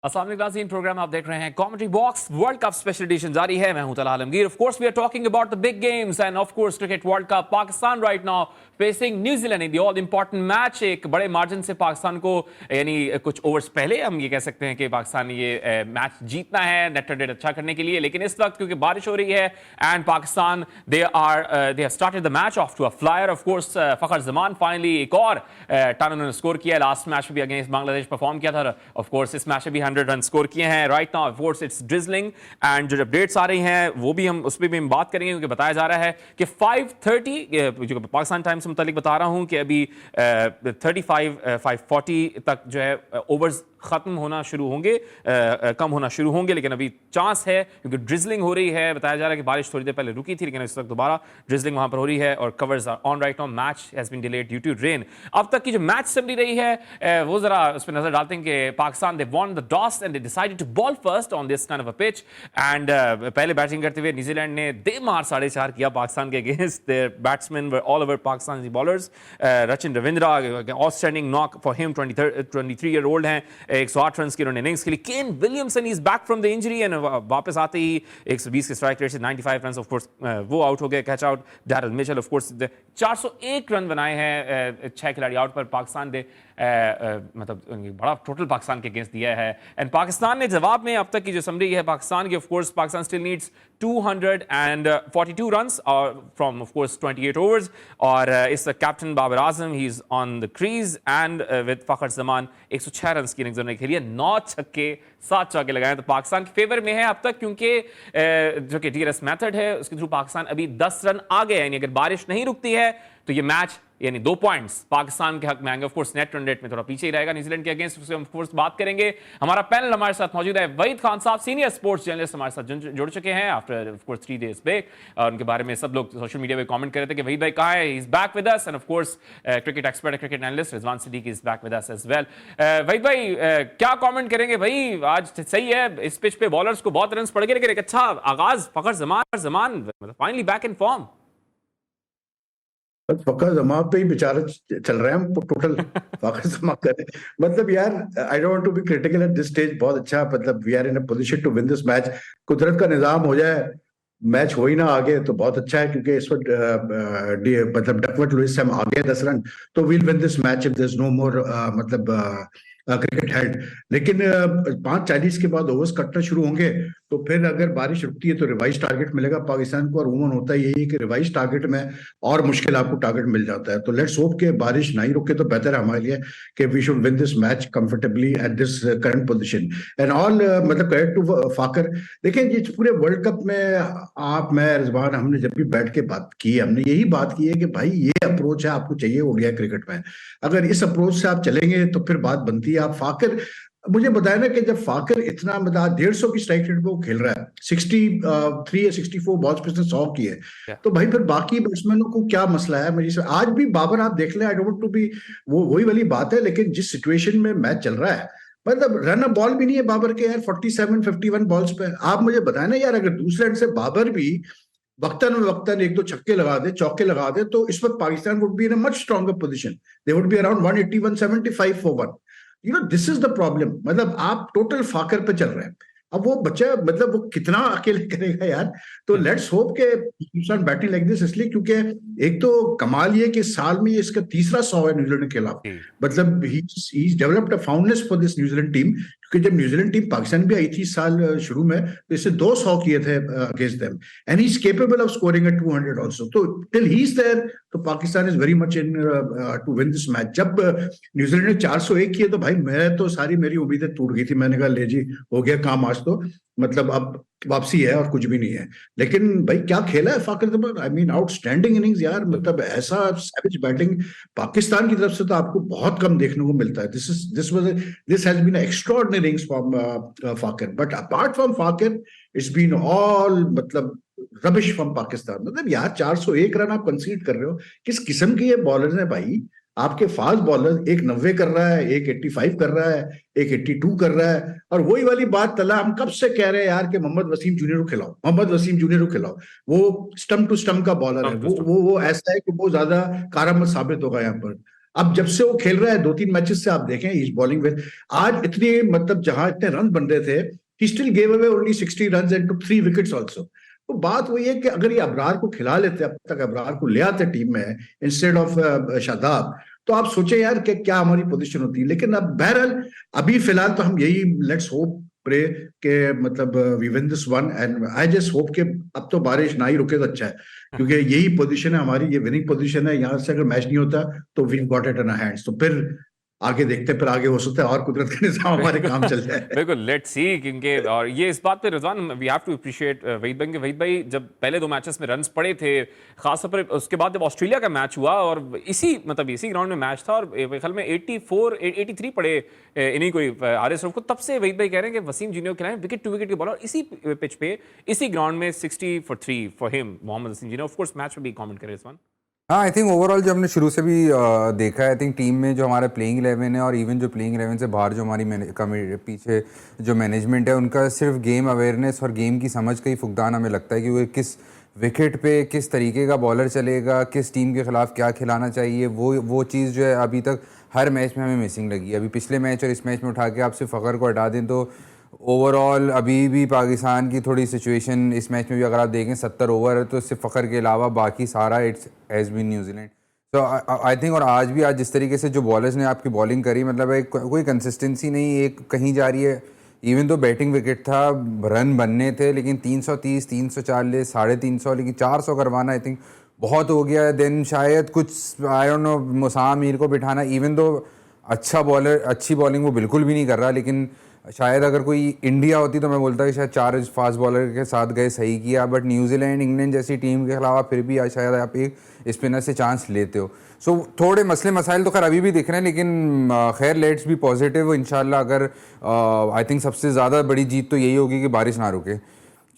अस्सलाम वालेकुम नाज़रीन, प्रोग्राम आप देख रहे हैं comedy box. World cup special edition जारी है। मैं हूं Tala Alamgir. Of course we are talking about the big games and of course cricket world cup. Pakistan right now facing New Zealand in the all important match. एक बड़े मार्जिन से पाकिस्तान को, यानी कुछ ओवर्स पहले हम ये कह सकते हैं कि पाकिस्तान ये मैच जीतना है नेट रन रेट अच्छा करने के लिए। लेकिन इस वक्त क्योंकि बारिश हो रही है and Pakistan they have started the match off to a flyer. Of course Fakhar Zaman finally एक और टन उन्होंने स्कोर किया। लास्ट मैच में भी अगेंस्ट बांग्लादेश परफॉर्म किया था। ऑफ कोर्स इस मैच में भी 100 रन स्कोर किए हैं। Right now of course it's drizzling and जो अपडेट्स आ रही हैं वो भी हम उस पर भी हम बात करेंगे, क्योंकि बताया जा रहा है कि 5:30 जो पाकिस्तान टाइम से मुतालिक बता रहा हूं कि अभी 5:40 तक जो है ओवर्स खत्म होना शुरू होंगे, कम होना शुरू होंगे। लेकिन अभी चांस है क्योंकि ड्रिजलिंग हो रही है। बताया जा रहा है कि बारिश थोड़ी देर पहले रुकी थी, लेकिन इस वक्त दोबारा ड्रिजलिंग वहां पर हो रही है और covers are on right now. Match has been delayed due to rain. अब तक की जो मैच समरी रही है वो जरा उस पर नजर डालते हैं कि Pakistan they won the toss and they decided to bowl first on this kind of a pitch and पहले बैटिंग करते हुए न्यूजीलैंड ने दे मार 4.5 किया पाकिस्तान के against. Their batsman were all over Pakistani bowlers. Rachin Ravindra outstanding knock for him, 23 year old हैं, 108 run की उन्होंने इनिंग्स खेली। Kane Williamson is back from the injury and वापस आते ही 120 के स्ट्राइक रेट से 95 रन ऑफ कोर्स वो आउट हो गए। Catch out Daryl Mitchell of course 401 run बनाए हैं 6 खिलाड़ी आउट पर। पाकिस्तान ने मतलब बड़ा टोटल पाकिस्तान के अगेंस्ट दिया है एंड पाकिस्तान ने जवाब में अब तक की जो समरी है पाकिस्तान की, of course Pakistan still needs 242 runs from of course 28 overs. और इस captain Babar Azam he is on the crease and with Fakhar Zaman 106 run की इनिंग्स उन्होंने खेली है। 9 छक्के 7 चौके लगाए तो पाकिस्तान के फेवर में है अब तक, क्योंकि जो कि DRS मेथड है उसके थ्रू पाकिस्तान अभी 10 रन आगे है। यानी अगर बारिश नहीं रुकती है तो ये मैच यानी 2 पॉइंट्स पाकिस्तान के हक में आएंगे। Of course net run rate में थोड़ा पीछे ही रहेगा न्यूजीलैंड के अगेंस्ट, उससे हम ऑफ कोर्स बात करेंगे। हमारा पैनल हमारे साथ मौजूद है। वहीद खान साहब सीनियर स्पोर्ट्स जर्नलिस्ट हमारे साथ जुड़ चुके हैं after of course 3 days break. और उनके बारे में सब लोग सोशल मीडिया पे कमेंट कर रहे थे कि वहीद भाई कहाँ है, he is back with us. And of course cricket expert cricket analyst Rizwan Siddiqui is back with us as well. Waheed भाई क्या कमेंट करेंगे भाई, आज सही है इस पिच पे बॉलर्स को बहुत रन पड़ गए, लेकिन एक अच्छा आगाज Fakhar Zaman finally back in form. Fakhar Zaman पे ही बेचारा चल रहे हैं हम टोटल। फखर जमा करें मतलब यार, I don't want to be critical at this stage. बहुत अच्छा मतलब we are in a position to win this match. कुदरत का निजाम हो जाए, मैच हो ही ना आगे तो बहुत अच्छा है, क्योंकि इस वक्त मतलब डकवर्थ लुइस से हम आगे 10 रन, तो we'll win this match if there is no more मतलब क्रिकेट हेड। लेकिन 5:40 के बाद ओवर्स कटना शुरू होंगे तो फिर अगर बारिश रुकती है तो रिवाइज टारगेट मिलेगा पाकिस्तान को। और उमूमन होता है यही कि रिवाइज टारगेट में और मुश्किल आपको टारगेट मिल जाता है। तो लेट्स होप कि बारिश नहीं रुके तो बेहतर है हमारे लिए कि we should win this match comfortably at this current position and all. मतलब क्रेडिट टू फाकर। देखिए ये पूरे वर्ल्ड कप में आप, मैं, रिजवान, हमने जब भी बैठ के बात की है, हमने यही बात की है कि भाई ये अप्रोच है आपको चाहिए हो गया क्रिकेट में। अगर इस अप्रोच से आप चलेंगे तो फिर बात बनती है। आप फाकर मुझे बताया ना कि जब फाकर इतना मतलब 150 की स्ट्राइक रेट पे वो खेल रहा है, 63 या 64 बॉल्स पे 100 की है, तो भाई फिर बाकी बैट्समैनों को क्या मसला है। मुझे आज भी बाबर आप देख लें, आई डोंट टू बी वो वही वाली बात है, लेकिन जिस सिचुएशन में मैच चल रहा है मतलब रन अ बॉल भी नहीं है बाबर के यार 47-51 बॉल्स पे। आप मुझे बताया ना यार, अगर दूसरे एंड से बाबर भी वक्तन 1-2 छक्के लगा दे, चौके लगा दे, तो इस वक्त Pakistan would be in a much stronger position. They would be around 180-175 for 1। You know this is the problem. मतलब आप टोटल फाकर पे चल रहे हैं। अब वो बच्चा मतलब वो कितना अकेले करेगा यार। तो लेट्स होप के बैटिंग लाइक दिस, इसलिए क्योंकि एक तो कमाल ये कि साल में ये इसका तीसरा 100 है न्यूजीलैंड के खिलाफ। मतलब ही developed a fondness for this New Zealand team, क्योंकि जब न्यूजीलैंड टीम पाकिस्तान भी आई थी इस साल शुरू में तो इससे 200 किए थे against them and he is capable of scoring at 200 also. तो टिल ही इज देयर तो Pakistan is very much in to win this match. जब न्यूजीलैंड ने 401 किए तो भाई मैं तो सारी मेरी उम्मीदें टूट गई थी। मैंने कहा ले जी हो गया काम आज तो, मतलब अब वापसी है और कुछ भी नहीं है। लेकिन भाई क्या खेला है Fakhar Zaman, I mean outstanding innings यार। मतलब ऐसा सैवेज बैटिंग पाकिस्तान की तरफ से तो आपको बहुत कम देखने को मिलता है। This has been extraordinary innings from Fakhar, but apart from Fakhar it's been all मतलब रबिश फ्रॉम पाकिस्तान। मतलब यार 401 रन आप कंसीड कर रहे हो, किस किस्म के ये बॉलर्स हैं भाई। आपके फास्ट बॉलर एक 90 कर रहा है, एक 85 कर रहा है, एक 82 कर रहा है। और वही वाली बात तला हम कब से कह रहे हैं यार कि मोहम्मद वसीम जूनियर को खिलाओ, मोहम्मद वसीम जूनियर को खिलाओ। वो स्टंप टू स्टंप का बॉलर है, वो ऐसा है कि वो ज्यादा कारामद साबित होगा यहाँ पर। अब जब से वो खेल रहा है 2-3 मैचेस से आप देखें इस बॉलिंग में आज इतने मतलब जहां इतने रन बन रहे थे he still gave away only 60 run and to 3 wickets also. तो बात वही है कि अगर ये अबरार को खिला लेते, अब तक अबरार को ले आते टीम में इंस्टेड ऑफ शादाब, तो आप सोचे यार कि क्या हमारी पोजीशन होती। लेकिन अब बहरहाल अभी फिलहाल तो हम यही लेट्स होप प्रे के मतलब we win this one and I just hope के अब तो बारिश ना ही रुके तो अच्छा है, क्योंकि यही पोजीशन है हमारी, ये विनिंग पोजीशन है। यहाँ से अगर मैच नहीं होता तो we got it in hands. तो फिर आगे देखते हैं, फिर आगे हो सकता है और कुदरत के निजाम हमारे काम चल जाए। बिल्कुल, लेट्स सी। क्योंकि और ये इस बात पे Rizwan we have to appreciate Waheed भाई जब पहले 2 मैचेस में रन्स पड़े थे, खासतौर पर उसके बाद जब ऑस्ट्रेलिया का मैच हुआ और इसी ग्राउंड में मैच था और मेरे ख्याल में 83 पड़े इन्हीं कोई आरएस रऊफ को, तब से वहीद भाई कह रहे हैं कि वसीम जूनियर खिलाएं विकेट टू विकेट के बॉलर इसी पिच पे इसी ग्राउंड में 60 for 3 for him Mohammad Wasim junior. Of course match में भी कमेंट करें रिजवान। हाँ, आई थिंक ओवरऑल जो हमने शुरू से भी देखा है, आई थिंक टीम में जो हमारा प्लेइंग 11 है और इवन जो प्लेइंग 11 से बाहर जो हमारी पीछे जो मैनेजमेंट है, उनका सिर्फ गेम अवेयरनेस और गेम की समझ का ही फुकदान हमें लगता है कि वो किस विकेट पे किस तरीके का बॉलर चलेगा, किस टीम के खिलाफ क्या खिलाना चाहिए, वो चीज़ जो है अभी तक हर मैच में हमें मिसिंग लगी है। अभी पिछले मैच और इस मैच में उठा के आप सिर्फ फ़खर को हटा दें तो ओवरऑल अभी भी पाकिस्तान की थोड़ी सिचुएशन इस मैच में भी अगर आप देखें 70 ओवर है तो सिर्फ फ़खर के अलावा बाकी सारा इट्स हैज़ बीन न्यूजीलैंड। तो आई थिंक और आज जिस तरीके से जो बॉलर्स ने आपकी बॉलिंग करी, मतलब एक कोई कंसिस्टेंसी नहीं, एक कहीं जा रही है। इवन तो बैटिंग विकेट था, रन बनने थे, लेकिन 330 340 350, लेकिन 400 करवाना आई थिंक बहुत हो गया। देन शायद कुछ आई डोंट नो मुसाम मीर को बिठाना, इवन तो अच्छा बॉलर अच्छी बॉलिंग वो बिल्कुल भी नहीं कर रहा, लेकिन शायद अगर कोई इंडिया होती तो मैं बोलता कि शायद 4 फास्ट बॉलर के साथ गए सही किया, बट न्यूजीलैंड इंग्लैंड जैसी टीम के खिलाफ फिर भी शायद आप एक स्पिनर से चांस लेते हो। सो थोड़े मसले मसाइल तो खैर अभी भी दिख रहे हैं, लेकिन खैर लेट्स बी पॉजिटिव इंशाल्लाह। अगर आई थिंक सबसे ज़्यादा बड़ी जीत तो यही होगी कि बारिश ना रुके,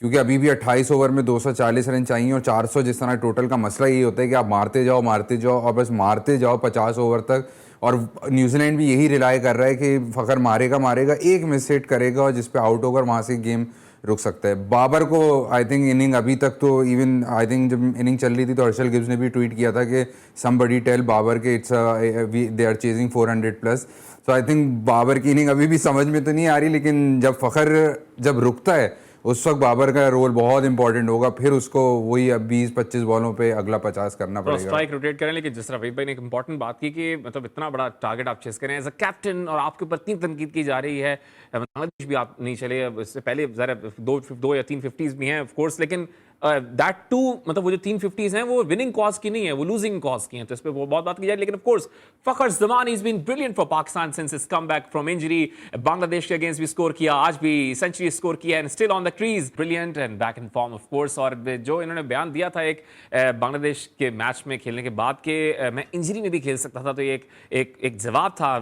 क्योंकि अभी भी 28 ओवर में 240 रन चाहिए और 400 जिस तरह टोटल का मसला यही होता है कि आप मारते जाओ और बस मारते जाओ 50 ओवर तक। और न्यूजीलैंड भी यही रिलाई कर रहा है कि फ़खर मारेगा, एक मिस हिट करेगा और जिस पे आउट होकर वहाँ से गेम रुक सकता है। बाबर को आई थिंक इनिंग अभी तक तो इवन आई थिंक जब इनिंग चल रही थी तो हर्षल गिब्स ने भी ट्वीट किया था कि समबडी टेल बाबर के दे आर चेजिंग 400+। तो आई थिंक बाबर की इनिंग अभी भी समझ में तो नहीं आ रही, लेकिन जब फ़खर जब रुकता है उस वक्त बाबर का रोल बहुत इंपॉर्टेंट होगा। फिर उसको वही अब 20-25 बॉलों पे अगला 50 करना पड़ेगा। स्ट्राइक रोटेट करें, लेकिन जिस तरह वहीद भाई ने एक इंपॉर्टेंट बात की कि मतलब इतना बड़ा टारगेट आप चेस करें एज अ कैप्टन और आपके ऊपर 3 तनकीद की जा रही है। बांग्लादेश भी आप नहीं चले, इससे पहले ज़रा 2 या 3 50s भी हैं ऑफ कोर्स, लेकिन दैट टू मतलब वो जो 3 50s हैं वो विनिंग कॉज की नहीं है, वो लूजिंग कॉज की हैं, तो इस पर बहुत बात की जाए। लेकिन of course Fakhar Zaman is been brilliant for Pakistan since is come back from injury. Bangladesh के अगेंस्ट भी स्कोर किया, आज भी सेंचुरी स्कोर किया and still on the crease, brilliant and back in form of course. और जो इन्होंने बयान दिया था एक बांग्लादेश के मैच में खेलने के बाद के मैं इंजरी में भी खेल सकता था, तो ये एक जवाब था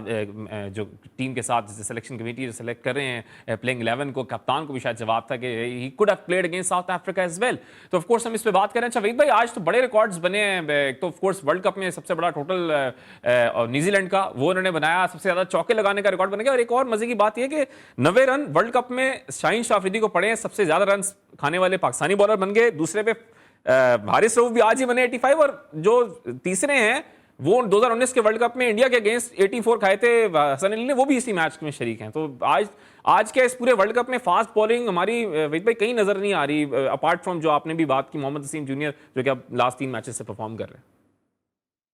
जो टीम के साथ सिलेक्शन कमेटी जो सेलेक्ट कर रहे हैं प्लेइंग 11 को, कप्तान को भी शायद जवाब था कि he could have played against South Africa as well. तो ऑफ कोर्स हम इस पे बात करें। अच्छा वहीद भाई, आज तो बड़े रिकॉर्ड्स बने हैं। एक तो ऑफ कोर्स वर्ल्ड कप में सबसे बड़ा टोटल न्यूजीलैंड का वो उन्होंने बनाया, सबसे ज्यादा चौके लगाने का रिकॉर्ड बन गया। और एक और मजे की बात यह कि 90 रन वर्ल्ड कप में शाहीन शाह अफरीदी को पड़े हैं, सबसे ज्यादा रन खाने वाले पाकिस्तानी बॉलर बन गए। दूसरे पे हारिस रऊफ भी आज ही बने 85, और जो तीसरे हैं वो 2019 के वर्ल्ड कप में इंडिया के अगेंस्ट 84 खाए थे हसन अली ने, वो भी इसी मैच में शरीक हैं। तो आज के इस पूरे वर्ल्ड कप में फास्ट बॉलिंग हमारी वहीद भाई कहीं नजर नहीं आ रही, अपार्ट फ्रॉम जो आपने भी बात की मोहम्मद वसीम जूनियर जो कि अब लास्ट 3 मैचेस से परफॉर्म कर रहे हैं।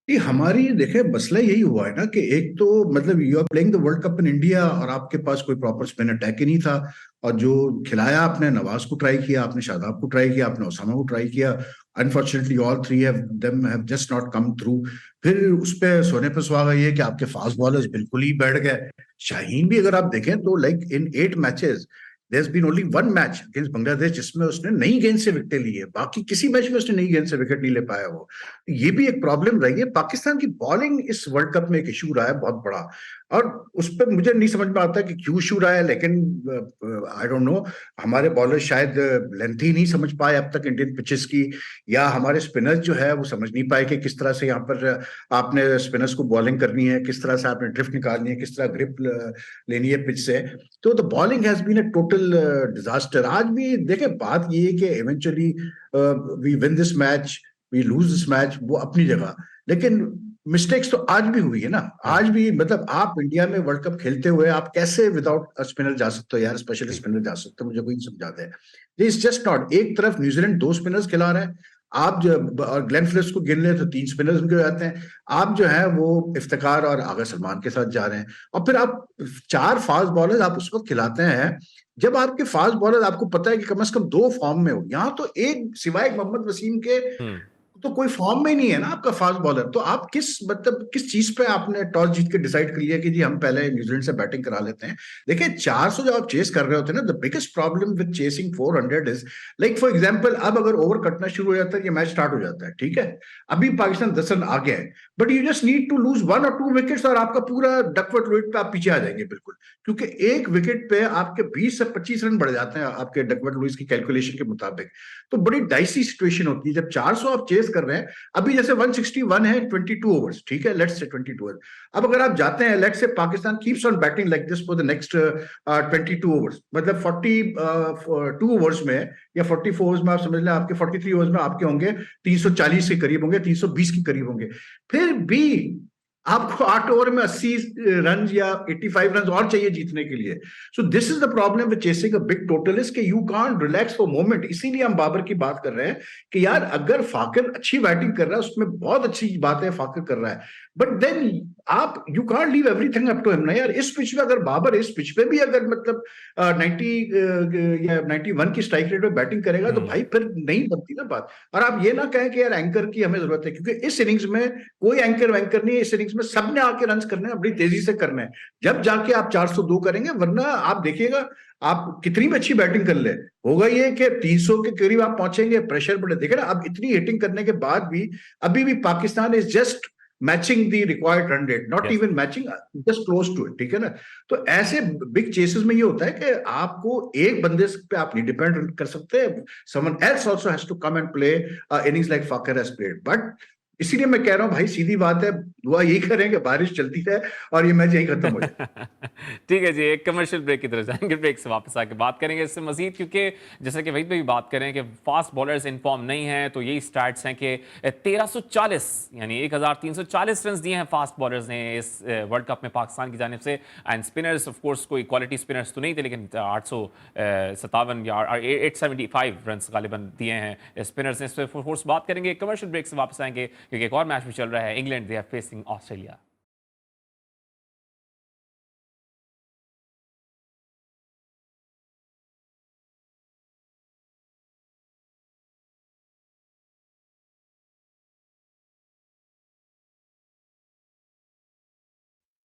ये हमारी देखे मसला यही हुआ है ना कि एक तो मतलब you are playing the world cup in India और आपके पास कोई प्रॉपर स्पिन अटैक ही नहीं था, और जो खिलाया आपने नवाज को ट्राई किया, आपने शादाब को ट्राई किया, आपने उसामा को ट्राई किया, unfortunately all 3 have just not come through. फिर उस पे सोने पे सुहागा ये कि आपके फास्ट बॉलर्स बिल्कुल ही बैठ गए। शाहीन भी अगर आप देखें तो like in 8 matches there's been only one match against Bangladesh जिसमें उसने नई गेंद से विकेट ली है, बाकी किसी मैच में उसने नई गेंद से विकेट नहीं ले पाया। वो ये भी एक प्रॉब्लम रही है। पाकिस्तान की बॉलिंग इस वर्ल्ड कप में एक इशू रहा है बहुत बड़ा, और उस पर मुझे नहीं समझ में आता कि क्यों इशू रहा है, लेकिन आई डोंट नो, हमारे बॉलर शायद लेंथ ही नहीं समझ पाए अब तक इंडियन पिचेस की, या हमारे स्पिनर्स जो है वो समझ नहीं पाए कि किस तरह से यहाँ पर आपने स्पिनर्स को बॉलिंग करनी है, किस तरह से आपने ड्रिफ्ट निकालनी है, किस तरह ग्रिप लेनी है पिच से। तो the bowling has been a total disaster. आज भी देखें, बात ये है कि eventually we win this match, we lose this match, वो अपनी जगह, लेकिन मिस्टेक्स तो आज भी हुई है ना, आज भी मतलब आप इंडिया में वर्ल्ड कप खेलते हुए आप कैसे विदाउट स्पिनर जा सकते हो यार, स्पेशल स्पिनर जा सकते हो, मुझे कोई नहीं समझाता है। इट्स जस्ट नॉट, एक तरफ न्यूजीलैंड 2 स्पिनर्स खिला रहा है, आप जो और ग्लेन फिलिप्स को गिन ले तो 3 स्पिनर्स उनके हो जाते हैं, आप जो है वो इफ्तिकार और आगा सलमान के साथ जा रहे हैं, और फिर आप 4 फास्ट बॉलर्स आप उस वक्त खिलाते हैं जब आपके फास्ट बॉलर आपको पता है कि कम से कम 2 फॉर्म में हो। यहाँ तो एक सिवाय मोहम्मद वसीम के तो कोई फॉर्म में नहीं है ना आपका फास्ट बॉलर, तो आप किस मतलब किस चीज पे आपने टॉस जीत के डिसाइड कर लिया कि जी हम पहले न्यूजीलैंड से बैटिंग करा लेते हैं। देखिए 400 जब आप चेस कर रहे होते हैं ना, the biggest problem with chasing 400 is like for example अब अगर ओवर कटना शुरू हो जाता है, ये मैच स्टार्ट हो जाता है, ठीक है, अभी पाकिस्तान 10 रन आ गया है, but you just need to lose 1 और 2 विकेट्स और आपका पूरा डकवर्थ विकेट पे आप पीछे आ जाएंगे बिल्कुल, क्योंकि एक विकेट पे आपके 20 से 25 रन बढ़ जाते हैं आपके डकवर्थ लुईस की कैलकुलेशन के मुताबिक। तो बड़ी डाइसी सिचुएशन होती है जब 400 आप चेस कर रहे हैं। अभी जैसे 161 है 22 ओवर्स, ठीक है, लेट्स से 22 ओवर्स। अब अगर आप जाते हैं, let's say Pakistan keeps on batting like this for the next 22 overs, मतलब 42 ओवर्स में या 44 ओवर्स में आप समझ लें आपके 43 ओवर्स में आपके होंगे 340 के करीब होंगे, 320 के करीब होंगे, फिर भी आपको 8 ओवर में 80 रन या 85 रन और चाहिए जीतने के लिए। So this is the problem with chasing a big total is कि you can't relax for moment. इसीलिए हम बाबर की बात कर रहे हैं कि यार अगर फाकर अच्छी बैटिंग कर रहा है, उसमें बहुत अच्छी बात है, फाकर कर रहा है, बट देन आप you can't leave everything up to him ना यार। इस पिच पे अगर बाबर इस पिच पे भी अगर मतलब 90 या 91 की स्ट्राइक रेट पे बैटिंग करेगा तो भाई फिर नहीं बनती ना बात। और आप ये ना कहें कि यार एंकर की हमें जरूरत है, क्योंकि इस इनिंग्स में कोई एंकर वैंकर नहीं है, इस इनिंग्स में सबने आके रन करने हैं, बड़ी तेजी से करने हैं, जब जाके आप 402 करेंगे, वरना आप देखिएगा आप कितनी भी अच्छी बैटिंग कर ले, होगा ये कि 300 के करीब आप पहुंचेंगे, प्रेशर बढ़े। देखे ना अब इतनी हिटिंग करने के बाद भी अभी भी Pakistan is just matching the required run rate, not even matching, just close to it, ठीक है ना। तो ऐसे बिग चेसेस में ये होता है कि आपको एक बंदे पे आप नहीं डिपेंड कर सकते, someone else also has to come and play innings like Fakhar has played. But इसीलिए मैं कह रहा हूं भाई, सीधी बात है, दुआ यही करें कि बारिश चलती है और ये मैच यहीं खत्म हो जाए। ठीक है जी, एक कमर्शियल ब्रेक की तरफ जाएंगे, ब्रेक से वापस आके बात करेंगे इससे मजीद, क्योंकि जैसे कि वही पे भी बात करें कि फास्ट बॉलर्स इन फॉर्म नहीं है, तो यही स्टैट्स हैं कि 1340 यानी 1340 रन दिए हैं फास्ट बॉलर्स ने इस वर्ल्ड कप में पाकिस्तान की जानिब से। एंड स्पिनर्स ऑफ कोर्स कोई क्वालिटी स्पिनर्स तो नहीं थे, लेकिन 857 या 875 रन गालिबन दिए हैं स्पिनर्स ने। इस पर फोर्स बात करेंगे, कमर्शियल ब्रेक से वापस आएंगे, क्योंकि एक और मैच भी चल रहा है, England they are facing Australia.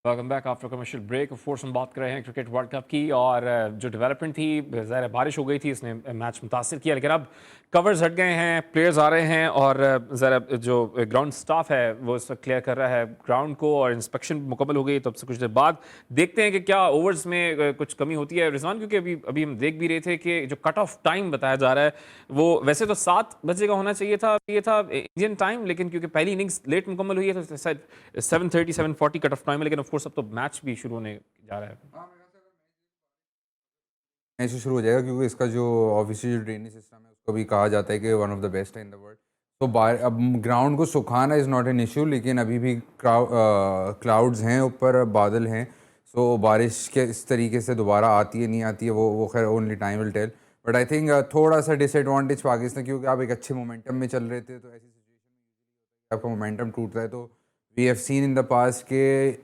Welcome back after commercial break. Of course हम बात कर रहे हैं क्रिकेट वर्ल्ड कप की, और जो डेवलपमेंट थी, ज़ाहिर है बारिश हो गई थी, इसने मैच मुतासिर किया, लेकिन अब कवर्स हट गए हैं, प्लेयर्स आ रहे हैं, और ज़रा जो ग्राउंड स्टाफ है वो इस वक्त क्लियर कर रहा है ग्राउंड को, और इंस्पेक्शन मुकम्मल हो गई। तो अब से कुछ देर बाद देखते हैं कि क्या ओवर्स में कुछ कमी होती है रिजवान, क्योंकि अभी अभी हम देख भी रहे थे कि जो कट ऑफ टाइम बताया जा रहा है वो वैसे तो 7 बजे का होना चाहिए था, ये था इंडियन टाइम, लेकिन क्योंकि पहली इनिंग्स लेट मुकम्मल हुई है तो शायद 7:30 7:40 कट ऑफ टाइम है। लेकिन ऑफ कोर्स अब तो मैच भी शुरू होने जा रहा है। मैच शुरू हो जाएगा, क्योंकि इसका जो ऑफिशियल जो ड्रेनेज सिस्टम है उसको भी कहा जाता है कि वन ऑफ द बेस्ट है इन द वर्ल्ड। तो अब ग्राउंड को सुखाना इज़ नॉट एन इशू, लेकिन अभी भी क्लाउड्स हैं ऊपर, बादल हैं, सो बारिश के इस तरीके से दोबारा आती है नहीं आती है वो खैर only time will tell. But I think थोड़ा सा डिसएडवांटेज पाकिस्तान, क्योंकि आप एक अच्छे मोमेंटम में चल रहे थे, तो ऐसी सिचुएशन में आपका मोमेंटम टूटता है, तो we have seen in the past के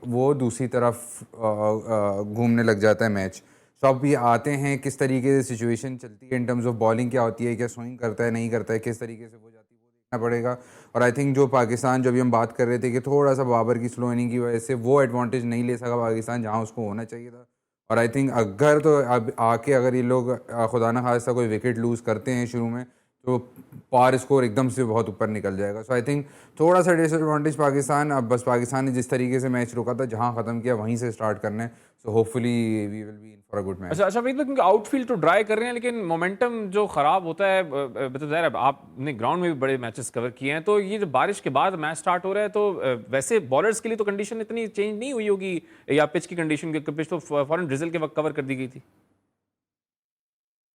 वो दूसरी तरफ घूमने लग जाता है मैच। सो अब ये आते हैं किस तरीके से सिचुएशन चलती है इन टर्म्स ऑफ बॉलिंग क्या होती है, क्या स्विंग करता है नहीं करता है, किस तरीके से वो जाती है वो देखना पड़ेगा। और आई थिंक जो पाकिस्तान, जो अभी हम बात कर रहे थे कि थोड़ा सा बाबर की स्लो इनिंग की वजह से वो एडवांटेज नहीं ले सका पाकिस्तान जहाँ उसको होना चाहिए था। और आई थिंक अगर तो अब आके अगर ये लोग खुदा न खास्ता कोई विकेट लूज़ करते हैं शुरू में, तो पार स्कोर एकदम से बहुत ऊपर निकल जाएगा। सो आई थिंक थोड़ा सा डिसएडवांटेज पाकिस्तान। अब बस पाकिस्तान ने जिस तरीके से मैच रोका था, जहां ख़त्म किया वहीं से स्टार्ट करना है। So hopefully we will be in for a good match. अच्छा वही तो, क्योंकि आउटफील्ड तो ड्राई कर रहे हैं, लेकिन मोमेंटम जो ख़राब होता है, मतलब ज़ाहिर है आपने ग्राउंड में भी बड़े मैचेस कवर किए हैं, तो ये जो बारिश के बाद मैच स्टार्ट हो रहा है, तो वैसे बॉलर्स के लिए तो कंडीशन इतनी चेंज नहीं हुई होगी, या पिच की कंडीशन, पिच तो फॉरन ड्रिजल के वक्त कवर कर दी गई थी।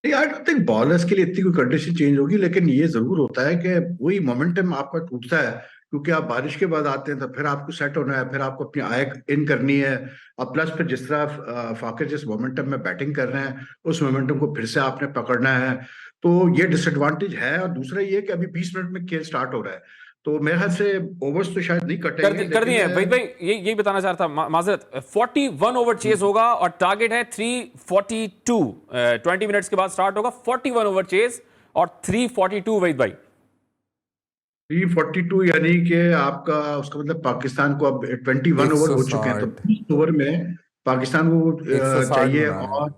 आई डोंट थिंक बॉलर्स के लिए इतनी कोई कंडीशन चेंज होगी, लेकिन ये जरूर होता है कि वही मोमेंटम आपका टूटता है क्योंकि आप बारिश के बाद आते हैं तो फिर आपको सेट होना है, फिर आपको अपनी आय इन करनी है। अब प्लस फिर जिस तरह फाकिर जिस मोमेंटम में बैटिंग कर रहे हैं उस मोमेंटम को फिर से आपने पकड़ना है, तो ये डिसएडवांटेज है। और दूसरा ये कि अभी 20 मिनट में खेल स्टार्ट हो रहा है, तो मेरे ख्याल से ओवर्स तो शायद नहीं कटेंगे, कर दिए लेकिन वहीद भाई, यही बताना चाह रहा था, माजरत 41 ओवर चेज होगा और टारगेट है 342। 20 मिनट्स के बाद स्टार्ट होगा, 41 ओवर चेज और 342 वहीद भाई। 342 यानी कि आपका उसका मतलब पाकिस्तान को अब 21 ओवर हो चुके हैं, तो 160 20 ओवर में पाकिस्तान को 160 चाहिए बनाना है। और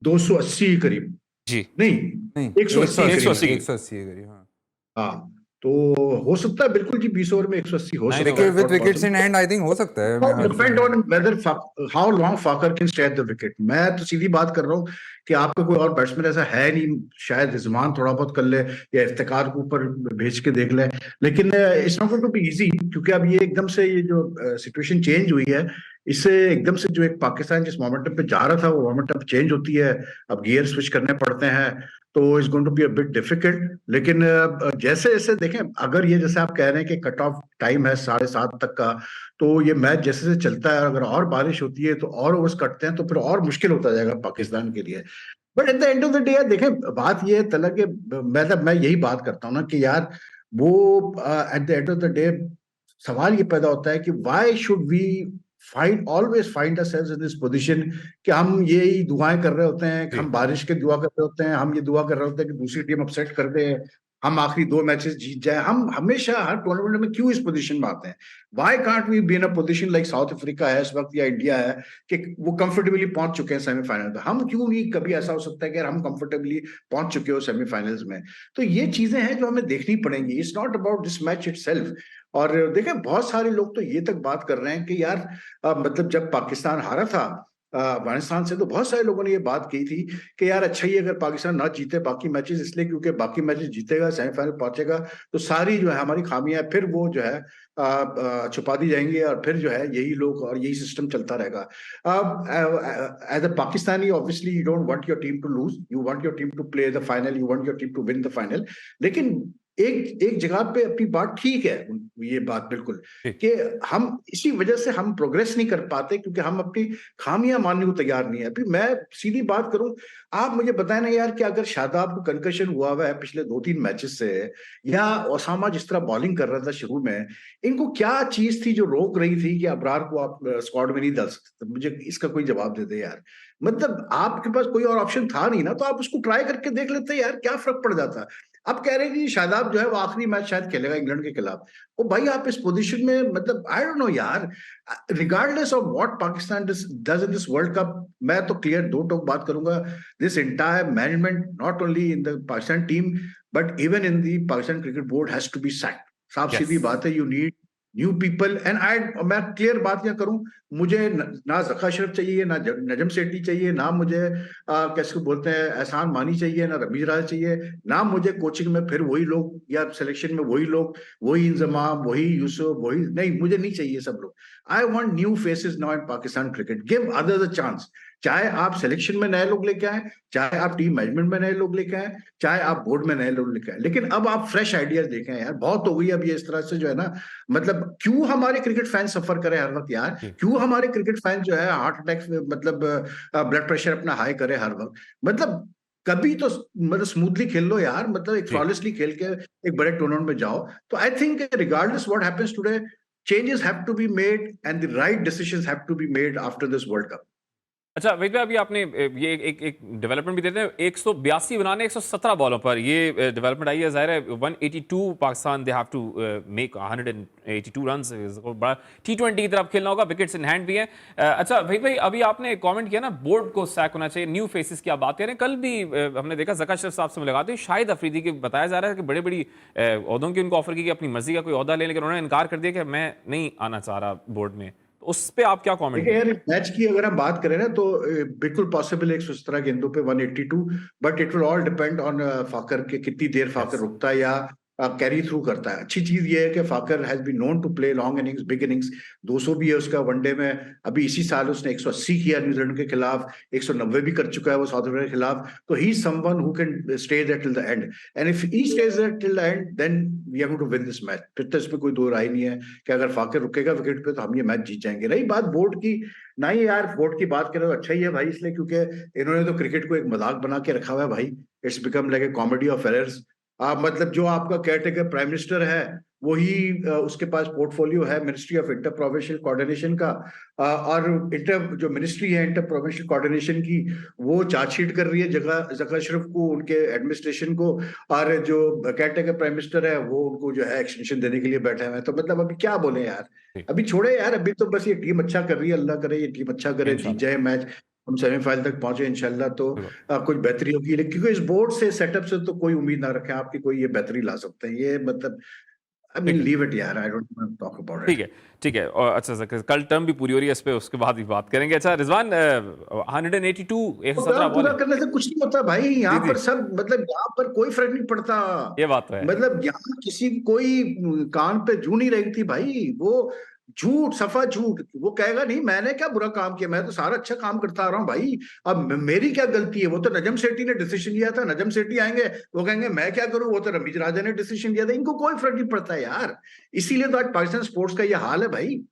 280 करीब, जी नहीं नहीं 180 करीब। 180 180 करीब, हाँ। हाँ, तो हो सकता है बिल्कुल जी, 20 ओवर में 180 हो नहीं, सकता नहीं, है। With wickets in hand I think हो सकता है। मैं depend on whether how long Fakhar can stay at the wicket. मैं तो सीधी बात कर रहा हूँ कि आपका कोई और बैट्समैन ऐसा है नहीं, शायद रिजवान थोड़ा बहुत कर ले या इफ्तिकार को ऊपर भेज के देख ले, लेकिन it's not going to be easy, क्योंकि अब ये एकदम से ये जो सिचुएशन चेंज हुई है, इससे एकदम से जो एक पाकिस्तान जिस मोमेंटम पे जा रहा था वो मोमेंटम चेंज होती है, अब गियर स्विच करने पड़ते हैं, तो it's going to be a bit difficult. लेकिन जैसे जैसे देखें, अगर ये जैसे आप कह रहे हैं कि कट ऑफ टाइम है 7:30 तक का, तो ये मैच जैसे जैसे चलता है, अगर और बारिश होती है तो और ओवर्स कटते हैं, तो फिर और मुश्किल होता जाएगा पाकिस्तान के लिए। But at the end of the day देखें, बात ये है तलक के, मैं यही बात करता हूँ ना कि यार वो at the end of the day सवाल ये पैदा होता है कि why should we always find ourselves in this position, कि हम यही दुआएं कर रहे होते हैं, कि हम बारिश के दुआ कर रहे होते हैं, हम ये दुआ कर रहे होते हैं कि दूसरी टीम अपसेट कर दे, हम आखिरी 2 मैचेस जीत जाए। हम हमेशा हर टूर्नामेंट में क्यों इस पोजीशन में आते हैं? Why can't we be in a position like South Africa है इस वक्त या इंडिया है, कि वो कंफर्टेबली पहुंच चुके हैं सेमीफाइनल में? हम क्यों नहीं, कभी ऐसा हो सकता है कि यार हम कंफर्टेबली पहुंच चुके हो सेमीफाइनल्स में? तो ये चीजें हैं जो हमें देखनी पड़ेंगी। It's not about this match itself. और देखें, बहुत सारे लोग तो ये तक बात कर रहे हैं कि यार मतलब जब पाकिस्तान हारा था अफगानिस्तान से, तो बहुत सारे लोगों ने ये बात की थी कि यार अच्छा ही अगर पाकिस्तान ना जीते बाकी मैचेस, इसलिए क्योंकि बाकी मैचेस जीतेगा सेमीफाइनल पहुंचेगा तो सारी जो है हमारी खामियां फिर वो जो है छुपा दी जाएंगी, और फिर जो है यही लोग और यही सिस्टम चलता रहेगा। As a Pakistani obviously you don't want your team to lose, you want your team to play the final, you want your team to win the final. लेकिन एक जगह पे अपनी बात ठीक है, ये बात बिल्कुल, कि हम इसी वजह से हम प्रोग्रेस नहीं कर पाते क्योंकि हम अपनी खामियां मानने को तैयार नहीं है। अभी मैं सीधी बात करूं, आप मुझे बताएं ना यार कि अगर शादाब को कंकशन हुआ है पिछले 2-3 मैचेस से, या ओसामा जिस तरह बॉलिंग कर रहा था शुरू में, इनको क्या चीज थी जो रोक रही थी कि अबरार को आप स्क्वाड में नहीं डाल सकते? मुझे इसका कोई जवाब दे दे यार। मतलब आपके पास कोई और ऑप्शन था नहीं ना, तो आप उसको ट्राई करके देख लेते यार, क्या फर्क पड़ जाता? अब कह रहे हैं कि शादाब जो है वो आखिरी मैच शायद खेलेगा इंग्लैंड के खिलाफ। ओ भाई, आप इस पोजीशन में, मतलब आई डोंट नो यार, regardless of what Pakistan does in this world cup, मैं तो क्लियर दो टोक बात करूंगा, this entire management not only in the Pakistan team but even in the Pakistan cricket board has to be sacked. साफ सीधी बात है, you need new people. And मैं क्लियर बात क्या करूं, मुझे ना जका शरफ चाहिए, ना नजम सेठी चाहिए, ना मुझे कैसे बोलते हैं एहसान मानी चाहिए, ना रमीज राज चाहिए, ना मुझे कोचिंग में फिर वही लोग या सिलेक्शन में वही लोग, वही इंजमाम, वही यूसुफ, वही नहीं, मुझे नहीं चाहिए सब लोग। I want new faces now in Pakistan cricket, give others a chance. चाहे आप सिलेक्शन में नए लोग लेके आए, चाहे आप टीम मैनेजमेंट में नए लोग लेके आए, चाहे आप बोर्ड में नए लोग लेके आए, लेकिन अब आप फ्रेश आइडियाज देखें यार। बहुत हो गई अब ये इस तरह से जो है ना, मतलब क्यों हमारे क्रिकेट फैन सफर करे हर वक्त यार? क्यों हमारे क्रिकेट फैन जो है हार्ट अटैक, मतलब ब्लड प्रेशर अपना हाई करे हर वक्त? मतलब कभी तो मतलब स्मूथली खेल लो यार, मतलब एक फ्लॉलेसली खेल के एक बड़े टूर्नामेंट में जाओ। तो I think regardless what happens today, changes have to be made and the right decisions have to be made after this World Cup. अच्छा वही पे अभी आपने ये एक डेवलपमेंट भी देते हैं, 182 बनाने 117 बॉलों पर ये डेवलपमेंट आई है। जाहिर है 182 Pakistan they have to make 182 runs, बड़ा T20 की तरफ खेलना होगा, विकेट्स इन हैंड भी है। अच्छा भाई अभी आपने कमेंट किया ना बोर्ड को सैक होना चाहिए, न्यू फेसेस की आप बात करें। कल भी हमने देखा जका शरफ साहब से मुलाकात हुई, शाहिद अफरीदी के बताया जा रहा है कि बड़ी बड़ी ओहदों की उनको ऑफर की कि अपनी मर्जी का कोई ओहदा ले, लेकिन उन्होंने इनकार कर दिया कि मैं नहीं आना चाह रहा बोर्ड में। उस पे आप क्या कमेंट? देखिए यार, मैच की अगर हम बात करें ना तो बिल्कुल पॉसिबल है 117 गेंदों पे 182, but it will all depend on Fakhar के कितनी देर फाकर रुकता है, या कैरी थ्रू करता है। अच्छी चीज ये है कि Fakhar has been known to play long innings, big innings. 200 भी है उसका वनडे में। अभी इसी साल उसने 180 किया न्यूजीलैंड के खिलाफ, 190 भी कर चुका है वो साउथ अफ्रीका के खिलाफ। तो he is someone who can stay there till the end, and if he stays there till the end then we are going to win this match. फिर तो इसमें कोई दो राय नहीं है कि अगर फाकर रुकेगा विकेट पे तो हम ये मैच जीत जाएंगे। रही बात बोर्ड की, नहीं यार बोर्ड की बात करें तो अच्छा ही है भाई, इसलिए क्योंकि इन्होंने तो क्रिकेट को एक मजाक बना के रखा हुआ है भाई। It's become like a comedy of errors. मतलब जो आपका केयरटेकर प्राइम मिनिस्टर है वही उसके पास पोर्टफोलियो है ministry of inter provincial coordination का, और इंटर जो मिनिस्ट्री है इंटर प्रोविंशियल कोऑर्डिनेशन की, वो चार्जशीट कर रही है जगह जगह अशरफ को, उनके एडमिनिस्ट्रेशन को, और जो केयरटेकर प्राइम मिनिस्टर है वो उनको जो है एक्सटेंशन देने के लिए बैठे हुए हैं। तो मतलब अभी क्या बोले यार, अभी छोड़े यार, अभी तो बस ये टीम अच्छा कर रही है, अल्लाह करे ये टीम अच्छा करे, जीत जाए मैच, हम सेमीफाइनल तक पहुंचे इंशाल्लाह, तो कुछ बेहतरी होगी। लेकिन क्योंकि इस बोर्ड से सेटअप से तो कोई उम्मीद ना रखें आपकी कोई ये बेहतरी ला सकते हैं, ये मतलब आई मीन लीव इट यार, I don't want to talk about ठीक इट। है, ठीक है। और अच्छा सर, कल टर्म भी पूरी हो रही है इस पे, उसके बाद भी बात करेंगे। अच्छा रिजवान, 182 117 बॉल पूरा है। करने से कुछ नहीं होता भाई, यहाँ जी जी, पर सब मतलब यहाँ पर कोई फर्क नहीं पड़ता। ये बात तो है। मतलब यहाँ किसी कोई कान पे जू नहीं रही थी भाई, वो झूठ, सफा झूठ। वो कहेगा नहीं मैंने क्या बुरा काम किया, मैं तो सारा अच्छा काम करता आ रहा हूँ भाई, अब मेरी क्या गलती है। वो तो नजम सेठी ने डिसीजन लिया था, नजम सेठी आएंगे वो कहेंगे मैं क्या करूं, वो तो रमीज राजा ने डिसीजन लिया था। इनको कोई फर्क नहीं पड़ता यार, इसीलिए तो आज पाकिस्तान स्पोर्ट्स का ये हाल है भाई।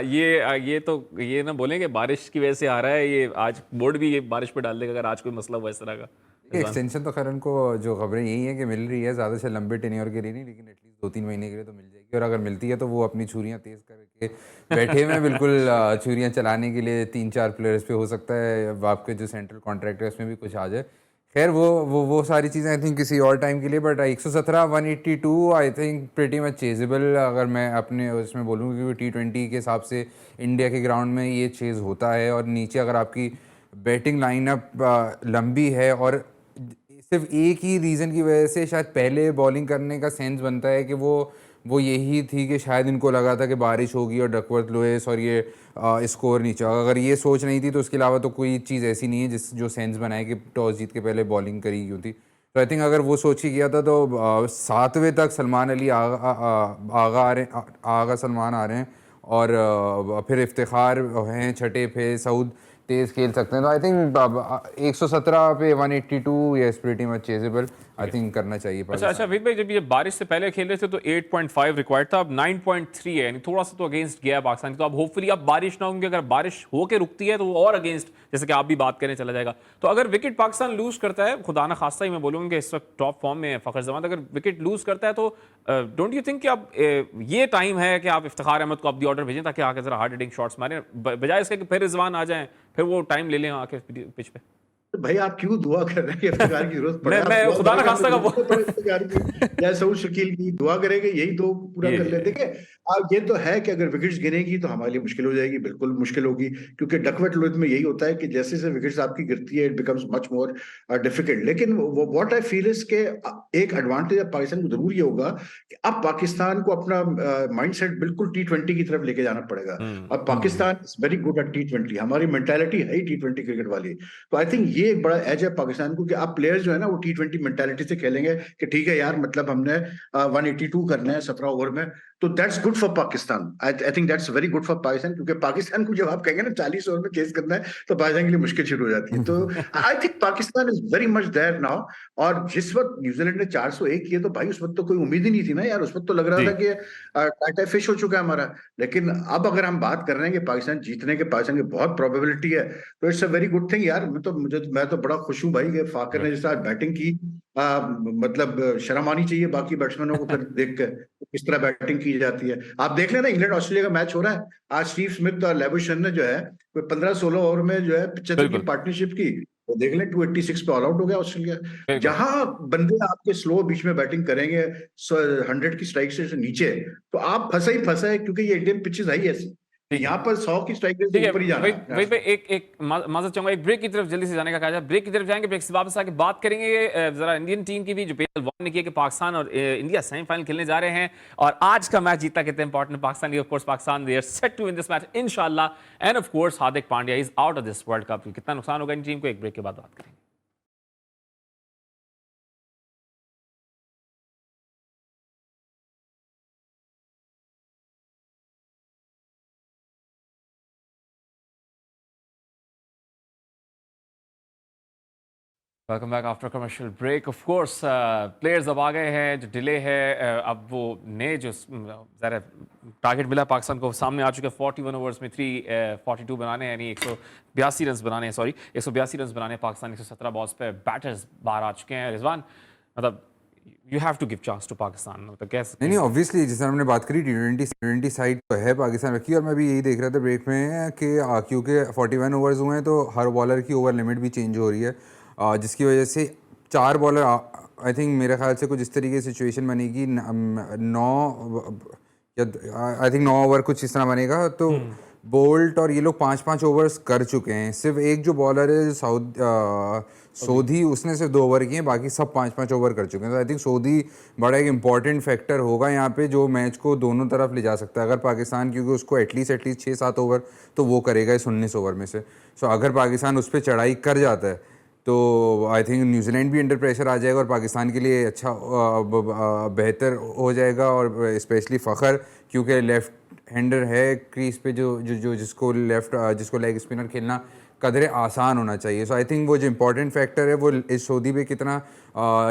ये तो ये ना बोलेंगे बारिश की वजह से आ रहा है ये, आज बोर्ड भी ये बारिश पे डाल देगा अगर आज कोई मसला हुआ इस तरह का। रिजवान, एक्सटेंशन तो खैर उनको जो खबरें यही है कि मिल रही है, ज़्यादा से लंबे टेन्योर के लिए नहीं, लेकिन एटलीस्ट 2-3 महीने के लिए तो मिल जाएगी। और अगर मिलती है तो वो अपनी छुरियां तेज़ करके बैठे हुए हैं बिल्कुल, छुरियां चलाने के लिए 3-4 प्लेयर्स पे। हो सकता है अब आपके जो सेंट्रल कॉन्ट्रैक्ट है उसमें भी कुछ आ जाए। खैर वो सारी चीज़ें आई थिंक किसी और टाइम के लिए। But 117 182 I think pretty much chasable, अगर मैं अपने उसमें बोलूँ, क्योंकि T20 के हिसाब से इंडिया के ग्राउंड में ये चेज़ होता है। और नीचे अगर आपकी बैटिंग लाइनअप लंबी है, और सिर्फ एक ही रीज़न की वजह से शायद पहले बॉलिंग करने का सेंस बनता है कि वो यही थी कि शायद इनको लगा था कि बारिश होगी और डकवर्थ लुइस और ये स्कोर नीचे होगा। अगर ये सोच नहीं थी तो उसके अलावा तो कोई चीज़ ऐसी नहीं है जो सेंस बनाए कि टॉस जीत के पहले बॉलिंग करी क्यों थी। तो आई थिंक अगर वो सोच के किया था तो 7वें तक सलमान अली आगा सलमान आ रहे हैं, और फिर इफ्तिखार हैं छठे पे, सऊद तेज खेल सकते हैं। तो आई थिंक 117 पे 182 yes pretty much chasable, I think करना चाहिए। अच्छा वेद भाई, जब ये बारिश से पहले खेल रहे थे तो 8.5 रिक्वायर्ड था, अब 9.3 है, यानी थोड़ा सा तो अगेंस्ट गया है पाकिस्तान की। तो अब होपफुली अब बारिश ना होंगी, अगर बारिश होके रुकती है तो वो और अगेंस्ट, जैसे कि आप भी बात करने चला जाएगा। तो अगर विकेट पाकिस्तान लूज करता है, खुदा ना खास्ता ही मैं बोलूँगा कि इस वक्त टॉप फॉर्म में है फखर जमान, अगर विकेट लूज करता है तो डोंट यू थिंक कि अब ये टाइम है कि आप इफ्तिखार अहमद को अब दी ऑर्डर भेजें ताकि आके जरा हार्ड हिटिंग शॉट्स मारें, बजाय इसके कि फिर रिजवान आ जाएं, फिर वो टाइम ले लें आके पिच पे। तो भाई आप क्यों दुआ कर रहे हैं इफ्तिखार की जरूरत पड़े? मैं खुदा ना खास्ता का इफ्तिखार की या सऊद शकील की दुआ करेंगे, यही दो पूरा कर लेते। देखिए ये तो है कि अगर विकेट्स गिरेगी तो हमारे लिए मुश्किल हो जाएगी, बिल्कुल मुश्किल होगी, क्योंकि डकवर्थ लुइस में यही होता है कि जैसे जैसे विकेट्स आपकी गिरती है it becomes much more difficult. लेकिन व्हाट आई फील इज के एक एडवांटेज अब पाकिस्तान को जरूर ये होगा कि अब पाकिस्तान को अपना माइंडसेट बिल्कुल T20 की तरफ लेके जाना पड़ेगा। अब Pakistan is very good at T20, हमारी मेंटालिटी है ही T20 क्रिकेट वाली। तो आई थिंक ये एक बड़ा एज है पाकिस्तान को कि अब प्लेयर्स जो है ना वो T20 मेंटालिटी से खेलेंगे कि ठीक है यार, मतलब हमने 182 करना है 17 ओवर में, तो that's good for Pakistan. I think that's very good for Pakistan, क्योंकि पाकिस्तान को जब आप कहेंगे ना 40 ओवर में चेस करना है तो पाकिस्तान के लिए मुश्किल शुरू हो जाती है। तो I think Pakistan is very much there now. और जिस वक्त न्यूजीलैंड ने 401 किए तो भाई उस वक्त तो कोई उम्मीद ही नहीं थी ना यार, उस वक्त तो लग रहा था कि टाटा फिश हो चुका है हमारा। लेकिन अब अगर हम बात कर रहे हैं कि पाकिस्तान जीतने के, पाकिस्तान की बहुत प्रोबेबिलिटी है, तो it's a very good thing यार। मैं तो बड़ा खुश हूँ भाई कि फाकर ने जिस बैटिंग की, मतलब शर्म आनी चाहिए बाकी बैट्समैनों को फिर देख कर किस तरह बैटिंग की जाती है। आप देख लेना इंग्लैंड ऑस्ट्रेलिया का मैच हो रहा है आज, स्टीव स्मिथ और लेबुशन ने जो है 15-16 ओवर में जो है 75 की पार्टनरशिप की, तो देख लें 286 पे ऑल आउट हो गया ऑस्ट्रेलिया। जहां बंदे आपके स्लो बीच में बैटिंग करेंगे 100 की स्ट्राइक से नीचे, तो आप फंसे ही फंसे, क्योंकि ये इंडियन पिचेस है ही ऐसी, यहाँ पर 100 की स्ट्राइक रेट से ऊपर ही जाना है। भाई एक माजरत चाहूंगा, एक ब्रेक की तरफ जल्दी से जाने का कहा जाए, ब्रेक की तरफ जाएंगे, ब्रेक से वापस आके बात करेंगे जरा इंडियन टीम की भी, जो पहल वार्न ने किया कि पाकिस्तान और इंडिया सेमीफाइनल खेलने जा रहे हैं, और आज का मैच जीतना कितना इंपॉर्टेंट पाकिस्तान की। Of course Pakistan they are set to win this match इंशाल्लाह, and of course Hardik Pandya is out of this world Cup, कितना नुकसान होगा इन टीम को, एक ब्रेक के बाद बात करेंगे। Welcome back after commercial break. Of course players अब आ गए हैं, जो डिले है अब वो नए जो ज़रा टारगेट मिला पाकिस्तान को सामने आ चुके हैं। 41 ओवर्स में 342 बनाने, यानी 182 रन बनाने, सॉरी 182 रन बनाने पाकिस्तान। 117 बॉल्स पे बैटर्स बाहर आ चुके हैं। रिजवान, मतलब you have to give chance to Pakistan, मतलब कैसे? नहीं ऑब्वियसली जैसे हमने बात करी T20 साइड तो है पाकिस्तान रखी, और मैं भी यही देख रहा था ब्रेक में कि क्योंकि 41 ओवर्स हुए हैं तो हर बॉलर की ओवर लिमिट भी चेंज हो रही है, जिसकी वजह से 4 बॉलर आई थिंक मेरे ख्याल से कुछ इस तरीके की सिचुएशन बनेगी, 9 या आई थिंक 9 ओवर कुछ इस तरह बनेगा। तो बोल्ट और ये लोग 5-5 ओवर्स कर चुके हैं। सिर्फ एक जो बॉलर है सोधी, उसने सिर्फ 2 ओवर किए हैं, बाकी सब 5-5 ओवर कर चुके हैं। तो आई थिंक सोधी बड़ा एक इंपॉर्टेंट फैक्टर होगा यहाँ पे, जो मैच को दोनों तरफ ले जा सकता है अगर पाकिस्तान, क्योंकि उसको एटलीस्ट 6-7 ओवर तो वो करेगा इस 19 ओवर में से। सो अगर पाकिस्तान उस पर चढ़ाई कर जाता है तो आई थिंक न्यूजीलैंड भी अंडर प्रेशर आ जाएगा और पाकिस्तान के लिए अच्छा बेहतर हो जाएगा। और स्पेशली फ़खर, क्योंकि लेफ्ट हैंडर है क्रीज पे, जो जिसको लेग स्पिनर खेलना कदरे आसान होना चाहिए। सो आई थिंक वो जो इंपॉर्टेंट फैक्टर है वो इस सऊदी पे कितना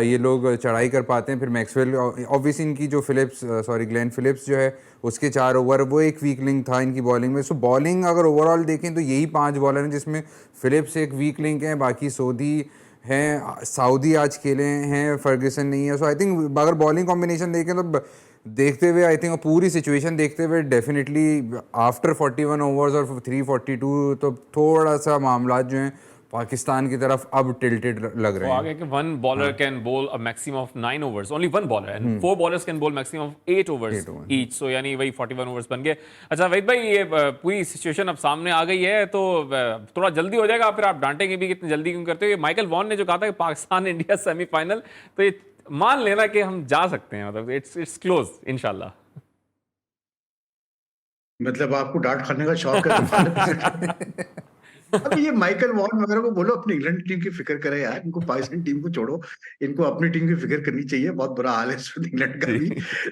ये लोग चढ़ाई कर पाते हैं। फिर मैक्सवेल, ऑब्वियसली इनकी जो ग्लेन फिलिप्स जो है उसके 4 ओवर, वो एक वीक लिंक था इनकी बॉलिंग में। सो बॉलिंग अगर ओवरऑल देखें तो यही 5 बॉलर हैं, जिसमें फिलिप्स एक वीक लिंक है, बाकी सऊदी हैं, सऊदी आज खेले हैं, फर्गसन नहीं है। सो आई थिंक अगर बॉलिंग कॉम्बिनेशन देखें तो देखते हुए आई थिंक पूरी सिचुएशन देखते हुए डेफिनेटली आफ्टर 41 ओवर्स और 342 तो थोड़ा सा मामला जो हैं पाकिस्तान की तरफ अब टिल्टेड लग रहे हैं। आगे कि वन बॉलर कैन बोल a maximum of 9 overs, only one bowler, and 4 bowlers can बोल मैक्सिमम ऑफ 8 ओवर्स ईच। सो यानी वही 41 ओवर्स बन गए। अच्छा वहीद भाई, ये पूरी सिचुएशन अब सामने आ गई है तो थोड़ा जल्दी हो जाएगा, फिर आप डांटेंगे भी कितनी जल्दी क्यों करते हो। माइकल वॉन ने जो कहा था कि पाकिस्तान इंडिया सेमीफाइनल, तो ये मान लेना कि हम जा सकते हैं, मतलब इट्स क्लोज इंशाल्लाह। मतलब आपको डांट खाने का शौक है? अब ये माइकल वॉन वगैरह को बोलो अपनी इंग्लैंड टीम की फिक्र करे यार, इनको पाकिस्तान टीम को छोड़ो, इनको अपनी टीम की फिक्र करनी चाहिए। बहुत बुरा हाल है इस वक्त इंग्लैंड का भी।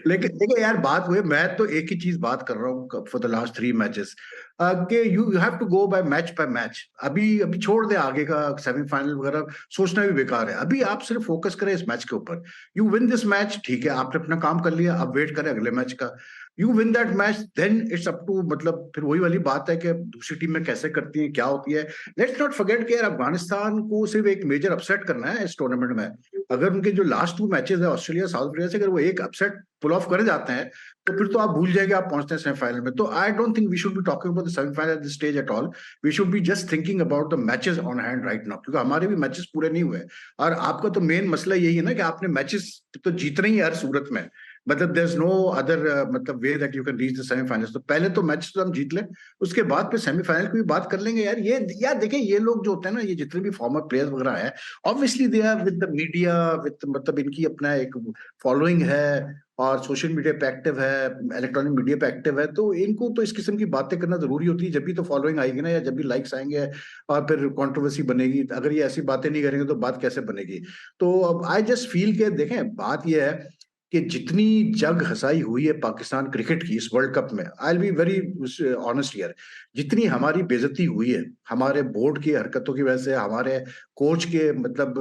लेकिन देखो यार, बात हुई, मैं तो एक ही चीज बात कर रहा हूँ फॉर द लास्ट 3 मैचेस कि you have to go by match अभी छोड़ दे आगे का सेमीफाइनल वगैरह सोचना भी बेकार है। अभी आप सिर्फ फोकस करें इस मैच के ऊपर। यू विन दिस मैच, ठीक है, आपने अपना काम कर लिया, अब वेट करें अगले मैच का। You win that match, then it's up to, मतलब फिर वही वाली बात है कि दूसरी टीम में कैसे करती है, क्या होती है। लेट्स नॉट फॉरगेट कि यार अफगानिस्तान को सिर्फ एक मेजर अपसेट करना है इस टूर्नामेंट में। अगर उनके जो लास्ट 2 मैचेस है ऑस्ट्रेलिया साउथ अफ्रीका से, अगर वो एक अपसेट पुल ऑफ कर जाते हैं तो फिर तो आप भूल जाएंगे आप पहुंचते हैं सेमीफाइनल में। तो I don't think we should be talking about the semifinal at this stage at all. We should be just thinking about the matches on hand right now, क्योंकि हमारे भी मैचेस पूरे नहीं हुए। और आपका तो मेन मसला यही है ना कि आपने मैचेस तो जीतने ही हर सूरत में, मतलब देयर इज नो अदर मतलब way that you can reach the semifinals. तो पहले तो मैच तो हम जीत लें, उसके बाद फिर सेमीफाइनल की भी बात कर लेंगे यार। ये यार देखिए, ये लोग जो होते हैं ना, ये जितने भी फॉर्मर प्लेयर्स वगैरह हैं, obviously they are with the media, with मतलब इनकी अपना एक फॉलोइंग है और सोशल मीडिया पे एक्टिव है, इलेक्ट्रॉनिक मीडिया पे एक्टिव है। तो इनको तो इस किस्म की बातें करना जरूरी होती है, जब भी तो फॉलोइंग आएगी ना, या जब भी लाइक्स आएंगे और फिर कंट्रोवर्सी बनेगी। अगर ये ऐसी बातें नहीं करेंगे तो बात कैसे बनेगी। तो अब आई जस्ट फील के देखें, बात ये है कि जितनी जग हसाई हुई है पाकिस्तान क्रिकेट की इस वर्ल्ड कप में, I will be very honest here, जितनी हमारी बेइज्जती हुई है हमारे बोर्ड की हरकतों की वजह से, हमारे कोच के मतलब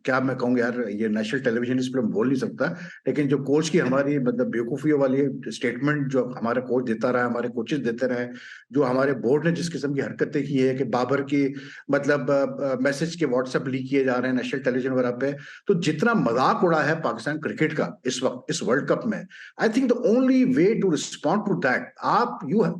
क्या मैं कहूँ यार, ये नेशनल टेलीविजन इस पर बोल नहीं सकता, लेकिन जो कोच की हमारी मतलब बेवकूफियों वाली स्टेटमेंट जो हमारा कोच देता रहा, हमारे कोचेस देते रहे, जो हमारे बोर्ड ने जिस किस्म की हरकतें की है कि बाबर की मतलब मैसेज के व्हाट्सएप लीक किए जा रहे हैं नेशनल टेलीविजन वगैरह पे, तो जितना मजाक उड़ा है पाकिस्तान क्रिकेट का इस वक्त इस वर्ल्ड कप में, I think the only way to respond to that,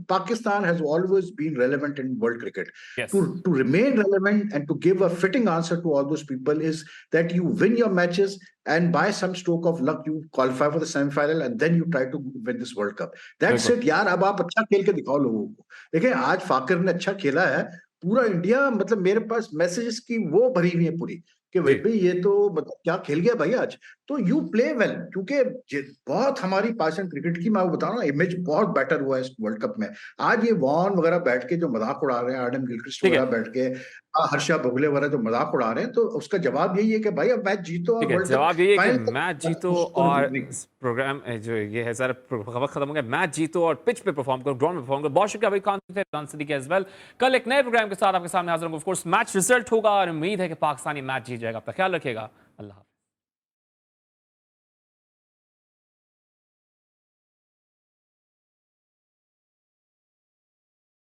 Pakistan has always been relevant in world cricket, to remain relevant and to give a fitting answer to all those people is that you win your matches and by some stroke of luck you qualify for the semi-final and then you try to win this World Cup. That's it यार। अब आप अच्छा खेल के दिखाओ लोगों को। देखिए आज फाकिर ने अच्छा खेला है, पूरा इंडिया मतलब मेरे पास मैसेजेस की वो भरी हुई है पूरी कि भाई ये तो मतलब क्या खेल गया भाई आज। तो यू प्ले वेल, क्योंकि बहुत हमारी पाकिस्तान क्रिकेट की मैं बता रहा हूँ इमेज बहुत बेटर हुआ है इस वर्ल्ड कप में। आज ये वॉन वगैरह बैठ के जो मजाक उड़ा रहे हैं, आडम गिलक्रिस्ट वगैरह बैठ के, हर्षा भोगले वाला जो मजाक उड़ा रहे हैं, तो उसका जवाब यही है कि भाई अब मैच जीतो और ठीक है, वर्ल्ड जवाब यही है फाइनल कि तक मैच जीतो उसको और जीतने की। प्रोग्राम जो ये है सारा खबर खत्म हो गया। मैच जीतो और पिच पे परफॉर्म करो, ग्राउंड में परफॉर्म करो। बहुत शुक्रिया भाई कॉन्फिडेंस सिटी के एज वेल। कल एक नए प्रोग्राम के साथ आपके सामने हाजिर होंगे। ऑफ कोर्स मैच रिजल्ट होगा और उम्मीद है कि पाकिस्तानी मैच जीत जाएगा। अपना ख्याल रखिएगा। अल्लाह हाफिज़।